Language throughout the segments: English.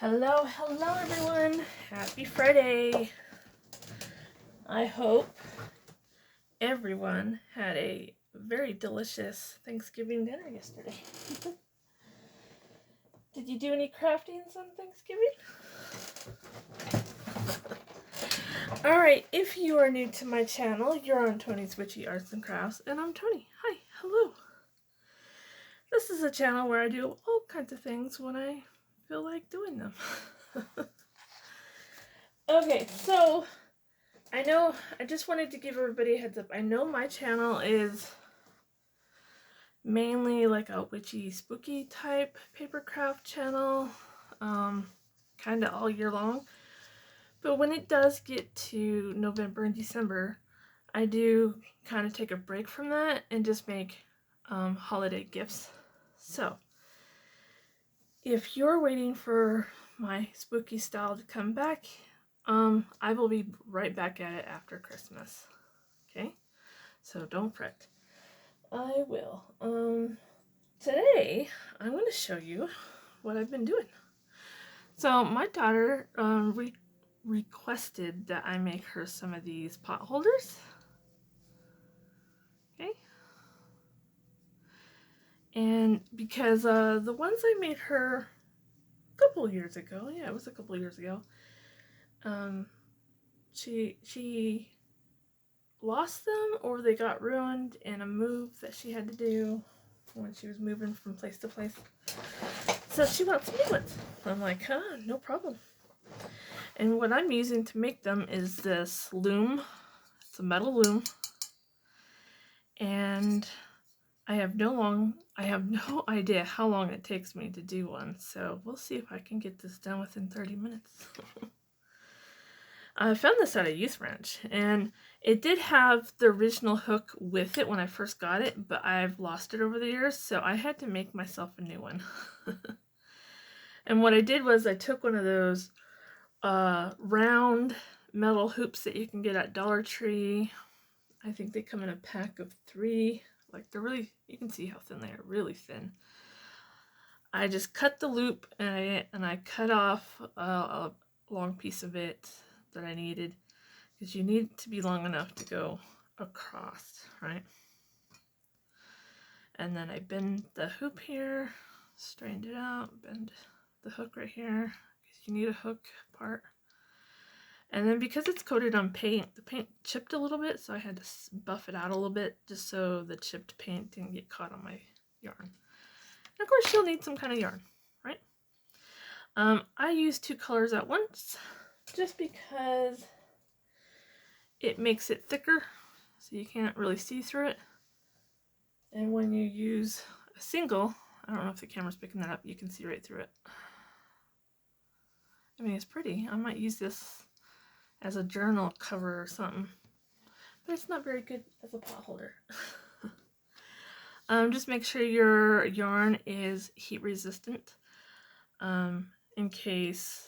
Hello everyone. Happy Friday. I hope everyone had a very delicious Thanksgiving dinner yesterday. Did you do any craftings on Thanksgiving? Alright, if you are new to my channel, you're on Tony's Witchy Arts and Crafts, and I'm Tony. Hi, hello. This is a channel where I do all kinds of things when I feel like doing them. Okay, so I just wanted to give everybody a heads up. I know my channel is mainly like a witchy, spooky type paper craft channel, kind of all year long. But when it does get to November and December, I do kind of take a break from that and just make holiday gifts. So, if you're waiting for my spooky style to come back, I will be right back at it after Christmas. Okay? So don't fret. I will. Today, I'm going to show you what I've been doing. So my daughter requested that I make her some of these pot holders. Okay? And because the ones I made her a couple years ago, yeah, it was a couple years ago, she lost them or they got ruined in a move that she had to do when she was moving from place to place. So she wants new ones. I'm like, no problem. And what I'm using to make them is this loom. It's a metal loom. And I have no idea how long it takes me to do one. So we'll see if I can get this done within 30 minutes. I found this at a youth ranch, and it did have the original hook with it when I first got it, but I've lost it over the years, so I had to make myself a new one. And what I did was I took one of those round metal hoops that you can get at Dollar Tree. I think they come in a pack of 3. Like, they're really, you can see how thin they are, really thin. I just cut the loop and I cut off a long piece of it that I needed, because you need it to be long enough to go across, right? And then I bend the hoop here, straightened it out, bend the hook right here, because you need a hook part. And then because it's coated on paint, the paint chipped a little bit, so I had to buff it out a little bit just so the chipped paint didn't get caught on my yarn. And of course you'll need some kind of yarn, right? I use 2 colors at once just because it makes it thicker, so you can't really see through it. And when you use a single, I don't know if the camera's picking that up, you can see right through it. I mean, it's pretty. I might use this as a journal cover or something, but it's not very good as a pot holder. Just make sure your yarn is heat resistant, in case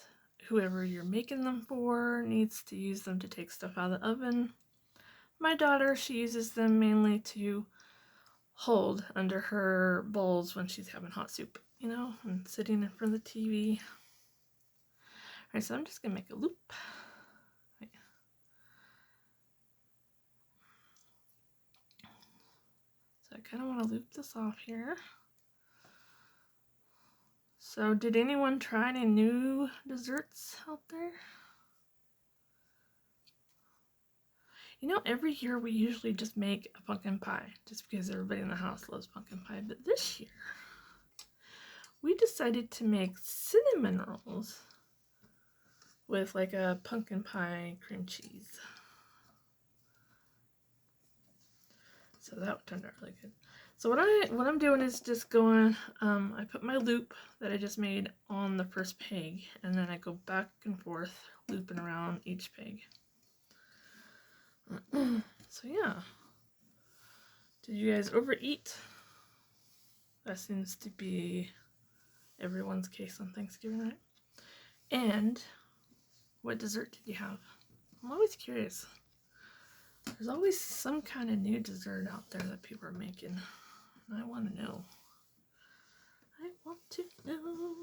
whoever you're making them for needs to use them to take stuff out of the oven. My daughter, she uses them mainly to hold under her bowls when she's having hot soup, you know, and sitting in front of the TV. Alright, so I'm just going to make a loop. Right. So I kind of want to loop this off here. So did anyone try any new desserts out there? You know, every year we usually just make a pumpkin pie, just because everybody in the house loves pumpkin pie. But this year, we decided to make cinnamon rolls with like a pumpkin pie cream cheese. So that turned out really good. So what I'm doing is just going, I put my loop that I just made on the first peg, and then I go back and forth, looping around each peg. So yeah. Did you guys overeat? That seems to be everyone's case on Thanksgiving, right? And what dessert did you have? I'm always curious. There's always some kind of new dessert out there that people are making. And I want to know. I want to know.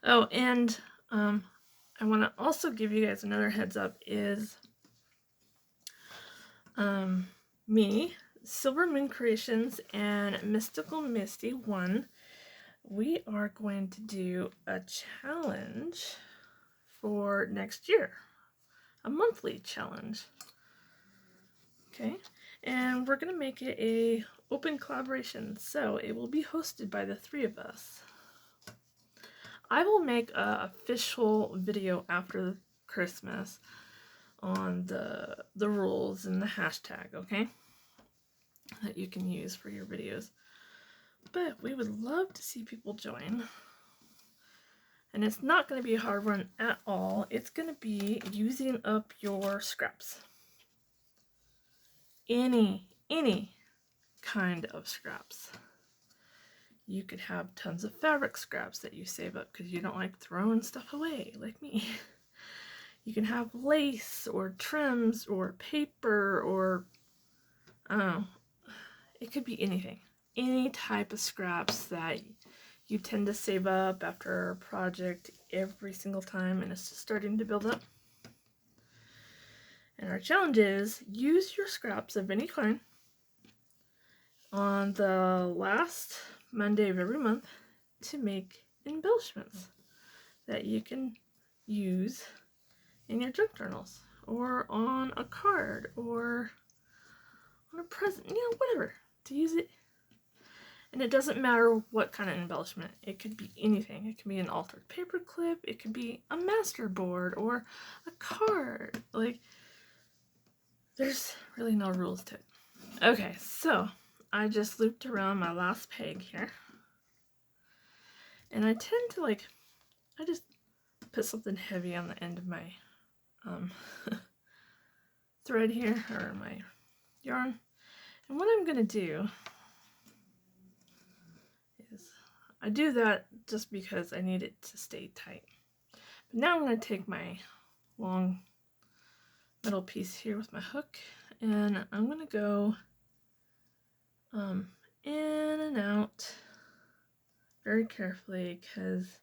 Oh, and I want to also give you guys another heads up is me, Silver Moon Creations, and Mystical Misty 1, we are going to do a challenge for next year, a monthly challenge. Okay, and we're going to make it a open collaboration, so it will be hosted by the three of us. I will make an official video after Christmas on the rules and the hashtag, okay, that you can use for your videos. But we would love to see people join. And it's not going to be a hard one at all. It's going to be using up your scraps. Any kind of scraps. You could have tons of fabric scraps that you save up because you don't like throwing stuff away like me. You can have lace or trims or paper or, I don't know, it could be anything. Any type of scraps that you tend to save up after a project every single time and it's just starting to build up. And our challenge is use your scraps of any kind on the last Monday of every month to make embellishments that you can use in your junk journals or on a card or on a present, whatever, to use it. And it doesn't matter what kind of embellishment. It could be anything. It can be an altered paper clip. It could be a master board or a card. Like, there's really no rules to it. Okay, so I just looped around my last peg here. And I tend to I just put something heavy on the end of my thread here, or my yarn. And what I'm going to do is, I do that just because I need it to stay tight. But now I'm going to take my long metal piece here with my hook, and I'm going to go in and out very carefully because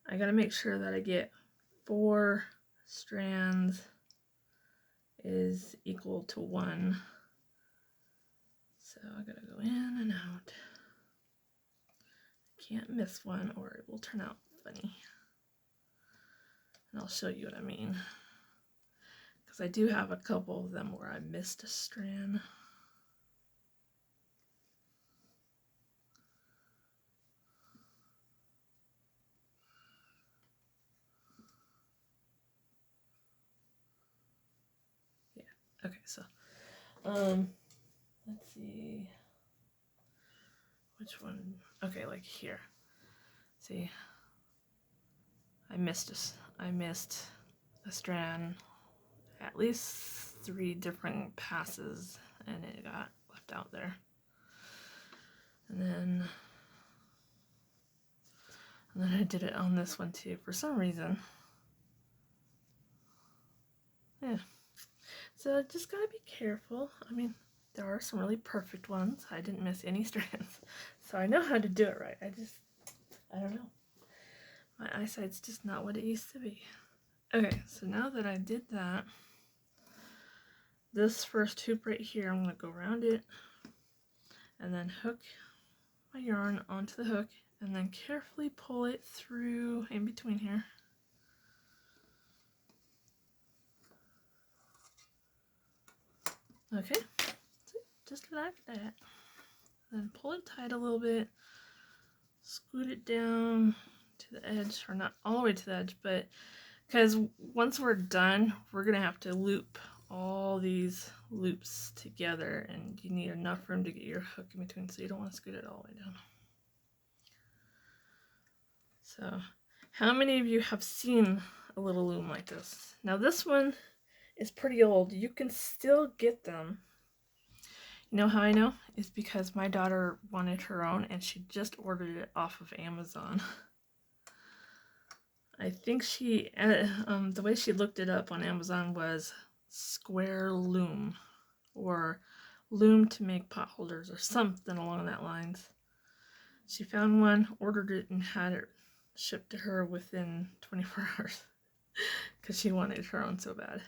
I got to make sure that I get 4 strands is equal to 1. So I gotta go in and out. I can't miss one or it will turn out funny. And I'll show you what I mean. Because I do have a couple of them where I missed a strand. Yeah, okay, so let's see which one. Okay, like here. See, I missed a strand at least 3 different passes and it got left out there. And then I did it on this one too for some reason. Yeah. So just gotta be careful. I mean, there are some really perfect ones. I didn't miss any strands. So I know how to do it right. I don't know. My eyesight's just not what it used to be. Okay, so now that I did that, this first hoop right here, I'm gonna go around it and then hook my yarn onto the hook and then carefully pull it through in between here. Okay, just like that. Then pull it tight a little bit, scoot it down to the edge, or not all the way to the edge, but because once we're done, we're gonna have to loop all these loops together, and you need enough room to get your hook in between, so you don't want to scoot it all the way down. So, how many of you have seen a little loom like this? Now this one is pretty old. You can still get them. You know how I know? It's because my daughter wanted her own and she just ordered it off of Amazon. I think she, the way she looked it up on Amazon was square loom, or loom to make pot holders, or something along that lines. She found one, ordered it, and had it shipped to her within 24 hours because she wanted her own so bad.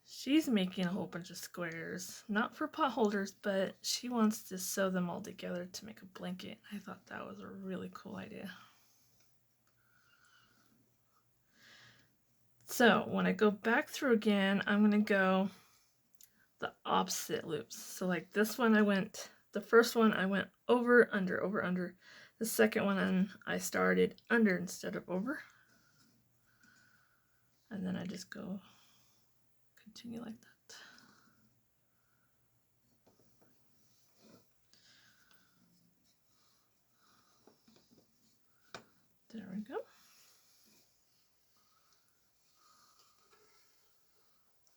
She's making a whole bunch of squares, not for pot holders, but she wants to sew them all together to make a blanket. I thought that was a really cool idea. So when I go back through again, I'm going to go the opposite loops. So like this one the first one I went over, under, over, under. The second one I started under instead of over. And then I just go continue like that. There we go.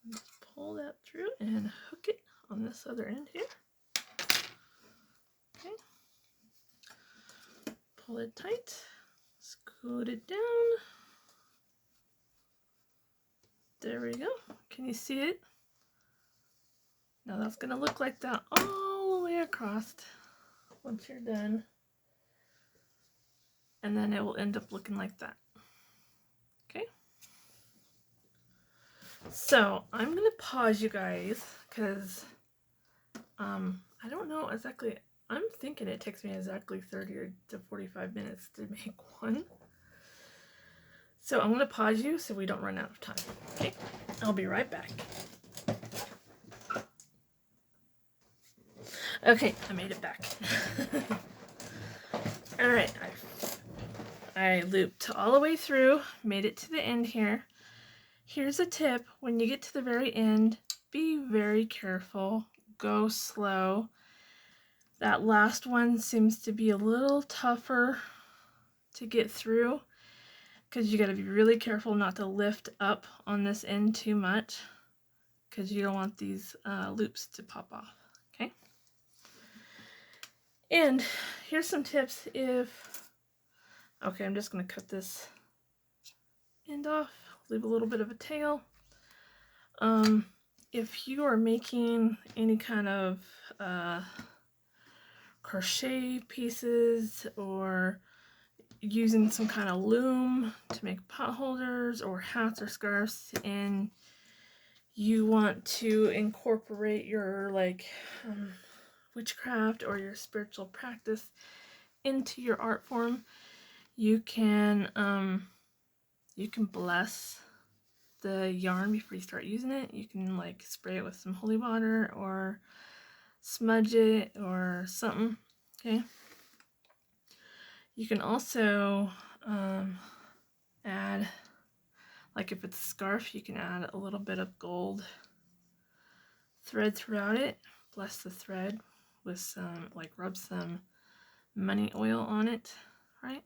Just pull that through and hook it on this other end here. Okay. Pull it tight, scoot it down. There we go. Can you see it? Now that's going to look like that all the way across once you're done. And then it will end up looking like that. Okay. So I'm going to pause you guys because I don't know exactly. I'm thinking it takes me exactly 30 to 45 minutes to make one. So I'm going to pause you so we don't run out of time. Okay, I'll be right back. Okay, I made it back. All right, I looped all the way through, made it to the end here. Here's a tip. When you get to the very end, be very careful. Go slow. That last one seems to be a little tougher to get through because you got to be really careful not to lift up on this end too much because you don't want these loops to pop off. Okay. And here's some tips okay, I'm just going to cut this end off, leave a little bit of a tail. If you are making any kind of crochet pieces or using some kind of loom to make pot holders or hats or scarves, and you want to incorporate your witchcraft or your spiritual practice into your art form, you can bless the yarn before you start using it. You can like spray it with some holy water or smudge it or something. Okay. You can also add, like if it's a scarf, you can add a little bit of gold thread throughout it. Bless the thread with some, rub some money oil on it, right?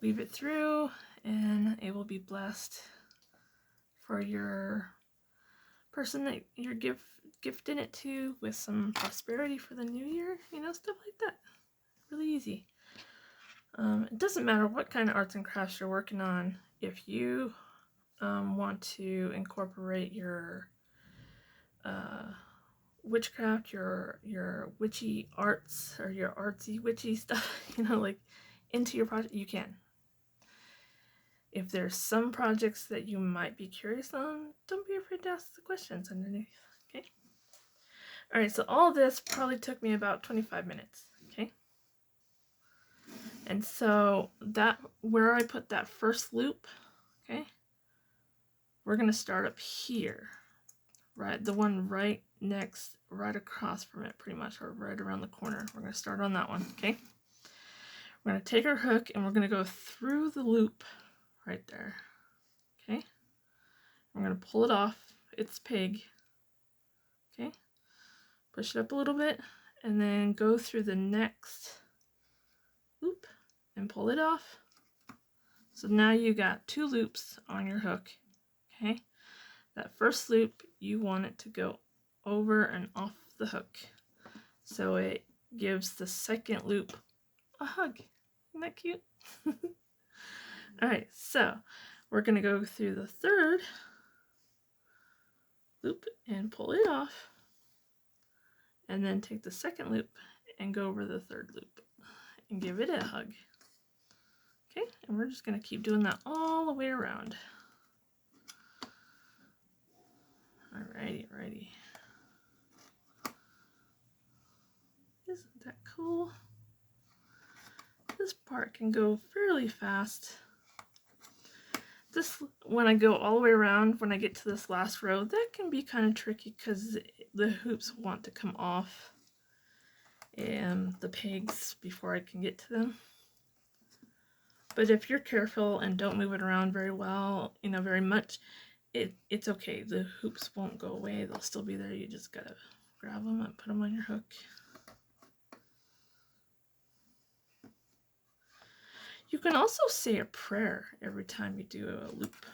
Weave it through and it will be blessed for your person that you're gifting it to with some prosperity for the new year, stuff like that. Really easy. It doesn't matter what kind of arts and crafts you're working on. If you want to incorporate your witchcraft, your witchy arts or your artsy witchy stuff, into your project, you can. If there's some projects that you might be curious on, don't be afraid to ask the questions underneath. Okay. All right. So all this probably took me about 25 minutes. Okay. And so where I put that first loop, okay, we're going to start up here, right? The one right across from it pretty much, or right around the corner. We're going to start on that one, okay? We're going to take our hook and we're going to go through the loop right there, okay? We're going to pull it off its peg, okay? Push it up a little bit and then go through the next loop and pull it off. So now you got 2 loops on your hook, okay? That first loop, you want it to go over and off the hook. So it gives the second loop a hug. Isn't that cute? All right, so we're going to go through the third loop and pull it off. And then take the second loop and go over the third loop and give it a hug. Okay, and we're just going to keep doing that all the way around. Alrighty, alrighty. Isn't that cool? This part can go fairly fast. This, when I go all the way around, when I get to this last row, that can be kind of tricky because the hoops want to come off and the pegs before I can get to them. But if you're careful and don't move it around very well, you know, very much, it's okay. The hoops won't go away. They'll still be there. You just gotta grab them and put them on your hook. You can also say a prayer every time you do a loop.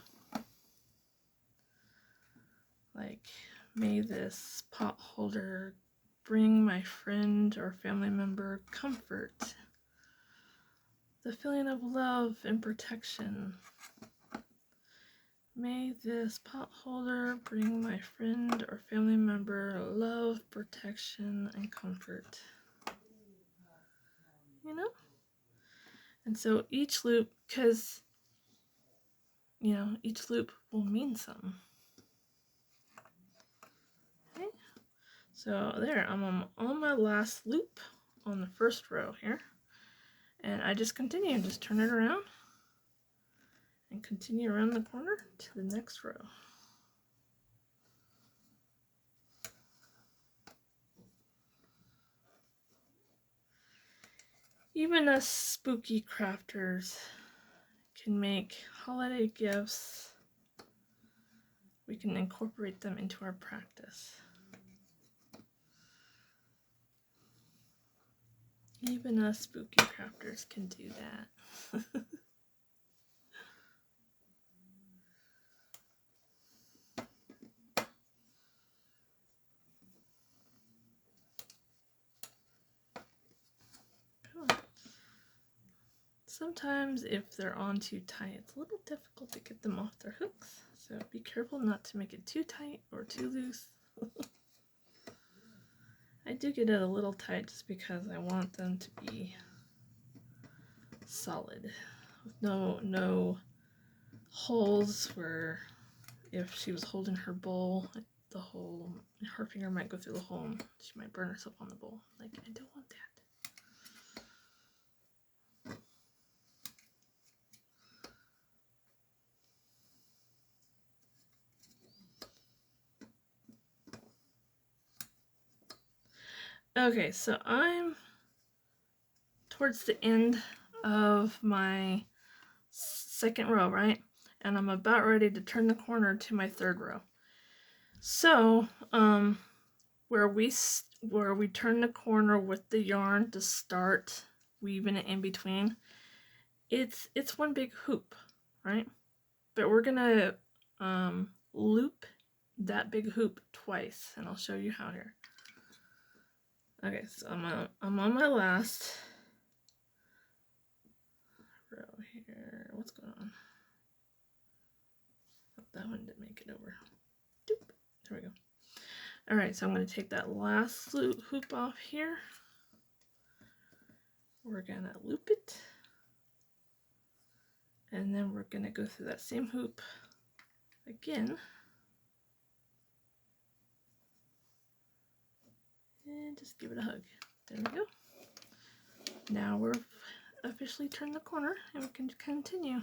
Like, may this pot holder bring my friend or family member comfort, the feeling of love and protection. May this pot holder bring my friend or family member love, protection, and comfort. You know? And so each loop, because, you know, each loop will mean something. Okay? So there, I'm on my last loop on the first row here. And I just continue, just turn it around and continue around the corner to the next row. Even us spooky crafters can make holiday gifts. We can incorporate them into our practice. Even us spooky crafters can do that. Sometimes if they're on too tight, it's a little difficult to get them off their hooks. So be careful not to make it too tight or too loose. I do get it a little tight just because I want them to be solid. With no holes where if she was holding her bowl, her finger might go through the hole and she might burn herself on the bowl. Like, I don't want that. Okay, so I'm towards the end of my second row, right? And I'm about ready to turn the corner to my third row. So, where we turn the corner with the yarn to start weaving it in between, it's one big hoop, right? But we're gonna loop that big hoop twice, and I'll show you how here. Okay, so I'm on my last row here. What's going on? Oh, that one didn't make it over. Doop. There we go. All right, so I'm going to take that last hoop off here. We're going to loop it. And then we're going to go through that same hoop again. And just give it a hug. There we go. Now we're officially turned the corner and we can continue.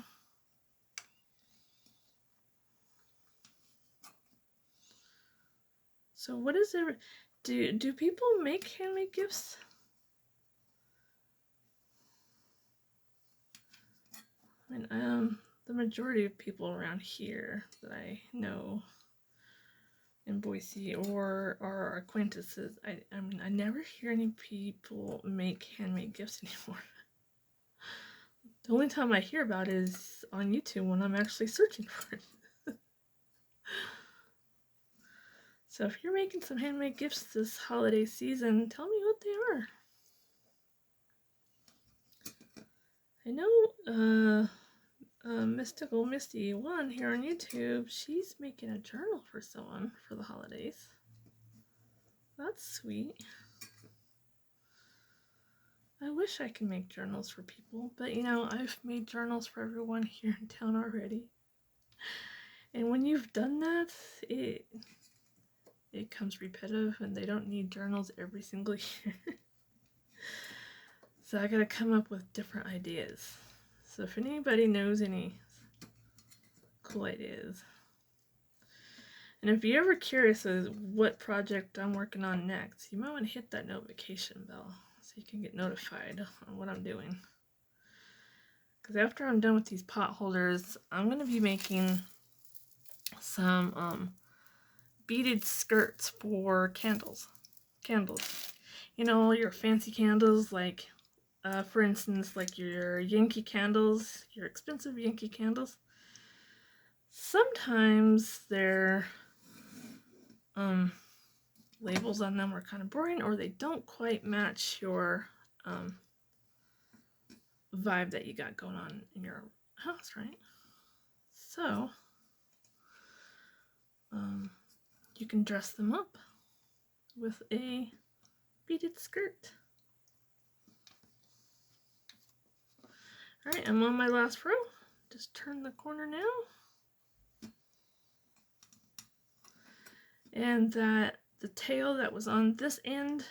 So what is it? Do people make handmade gifts? I mean, the majority of people around here that I know in Boise or our acquaintances, I mean, I never hear any people make handmade gifts anymore. The only time I hear about it is on YouTube when I'm actually searching for it. So if you're making some handmade gifts this holiday season, tell me what they are. I know Mystical Misty 1 here on YouTube, she's making a journal for someone for the holidays. That's sweet. I wish I could make journals for people, but you know, I've made journals for everyone here in town already. And when you've done that, it becomes repetitive and they don't need journals every single year. So I gotta come up with different ideas. So if anybody knows any cool ideas. And if you're ever curious as what project I'm working on next, you might want to hit that notification bell so you can get notified on what I'm doing. Because after I'm done with these pot holders, I'm going to be making some beaded skirts for candles. You know, your fancy candles, like, for instance, like your Yankee candles, your expensive Yankee candles. Sometimes their labels on them are kind of boring, or they don't quite match your vibe that you got going on in your house, right? So you can dress them up with a beaded skirt. All right, I'm on my last row. Just turn the corner now. And the tail that was on this end,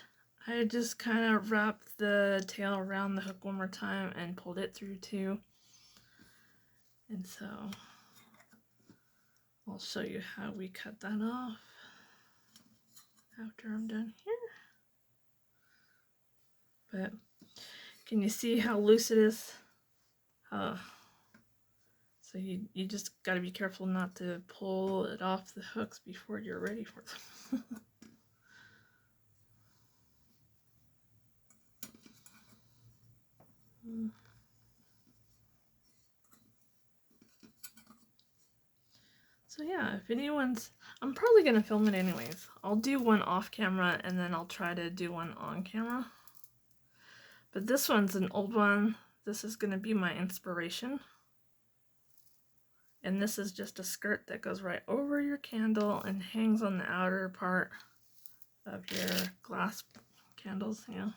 I just kind of wrapped the tail around the hook one more time and pulled it through too. And so I'll show you how we cut that off after I'm done here. But can you see how loose it is? So you just got to be careful not to pull it off the hooks before you're ready for them. So yeah, if anyone's, I'm probably going to film it anyways. I'll do one off camera and then I'll try to do one on camera. But this one's an old one. This is going to be my inspiration. And this is just a skirt that goes right over your candle and hangs on the outer part of your glass candles, yeah.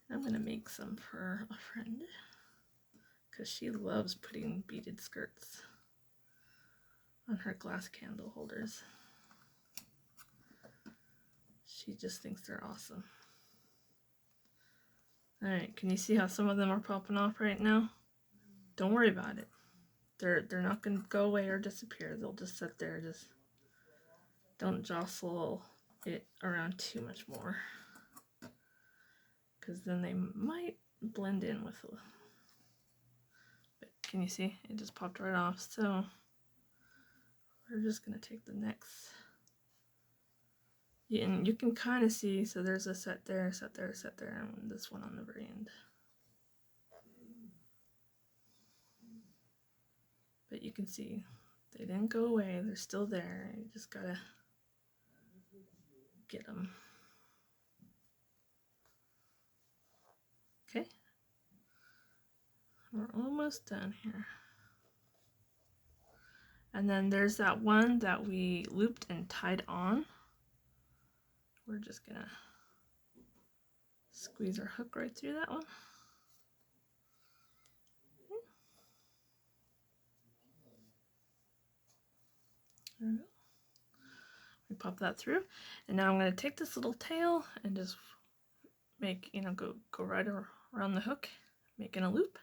I'm going to make some for a friend because she loves putting beaded skirts on her glass candle holders. She just thinks they're awesome. Alright, can you see how some of them are popping off right now? Don't worry about it. They're not going to go away or disappear. They'll just sit there. Just don't jostle it around too much more, because then they might blend in with it. But can you see? It just popped right off. So we're just going to take the next. Yeah, and you can kind of see, so there's a set there, and this one on the very end. But you can see they didn't go away. They're still there. You just gotta get them. Okay. We're almost done here. And then there's that one that we looped and tied on. We're just gonna squeeze our hook right through that one. There we go. We pop that through, and now I'm going to take this little tail and just make, go right around the hook, making a loop,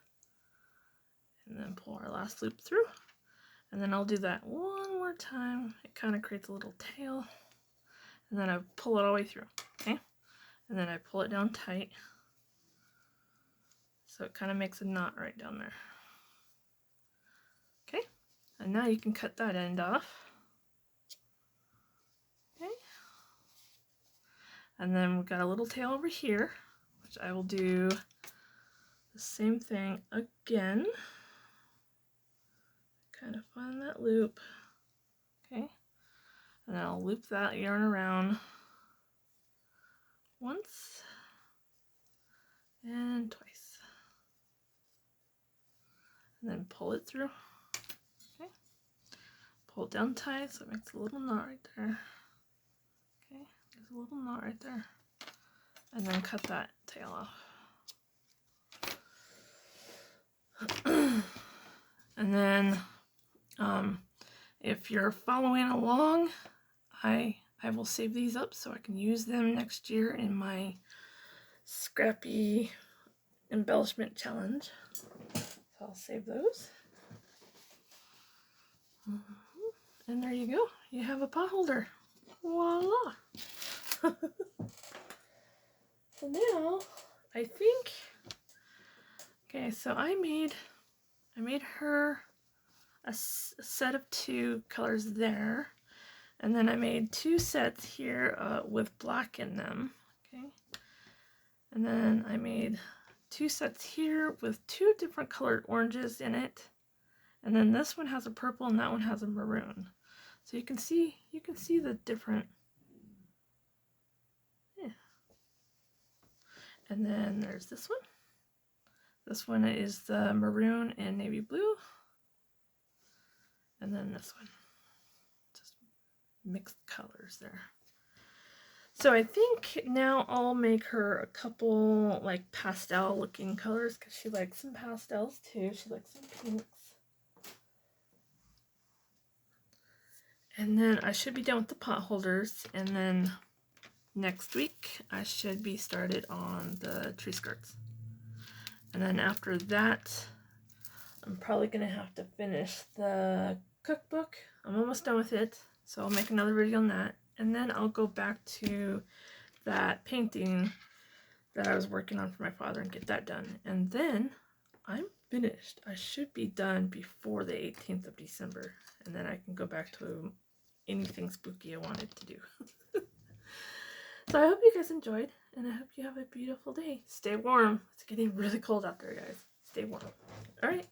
and then pull our last loop through. And then I'll do that one more time. It kind of creates a little tail, and then I pull it all the way through, okay? And then I pull it down tight, so it kind of makes a knot right down there. Okay, and now you can cut that end off. Okay, and then we've got a little tail over here, which I will do the same thing again. Kind of find that loop. Okay, and then I'll loop that yarn around once and twice, and then pull it through. Okay, pull it down tight so it makes a little knot right there. Okay, there's a little knot right there. And then cut that tail off. And then if you're following along, I will save these up so I can use them next year in my scrappy embellishment challenge. So I'll save those. And there you go. You have a pot holder. Voila! So now I think, okay, so I made her a set of 2 colors there, and then I made 2 sets here with black in them. Okay, and then I made 2 sets here with 2 different colored oranges in it, and then this one has a purple and that one has a maroon. So you can see the different. Yeah. And then there's this one. This one is the maroon and navy blue. And then this one. Just mixed colors there. So I think now I'll make her a couple like pastel looking colors because she likes some pastels too. She likes some pinks. And then I should be done with the pot holders, and then next week I should be started on the tree skirts. And then after that, I'm probably going to have to finish the cookbook. I'm almost done with it, so I'll make another video on that. And then I'll go back to that painting that I was working on for my father and get that done. And then I'm finished. I should be done before the 18th of December. And then I can go back to anything spooky I wanted to do. So I hope you guys enjoyed, and I hope you have a beautiful day. Stay warm. It's getting really cold out there, guys. Stay warm. All right.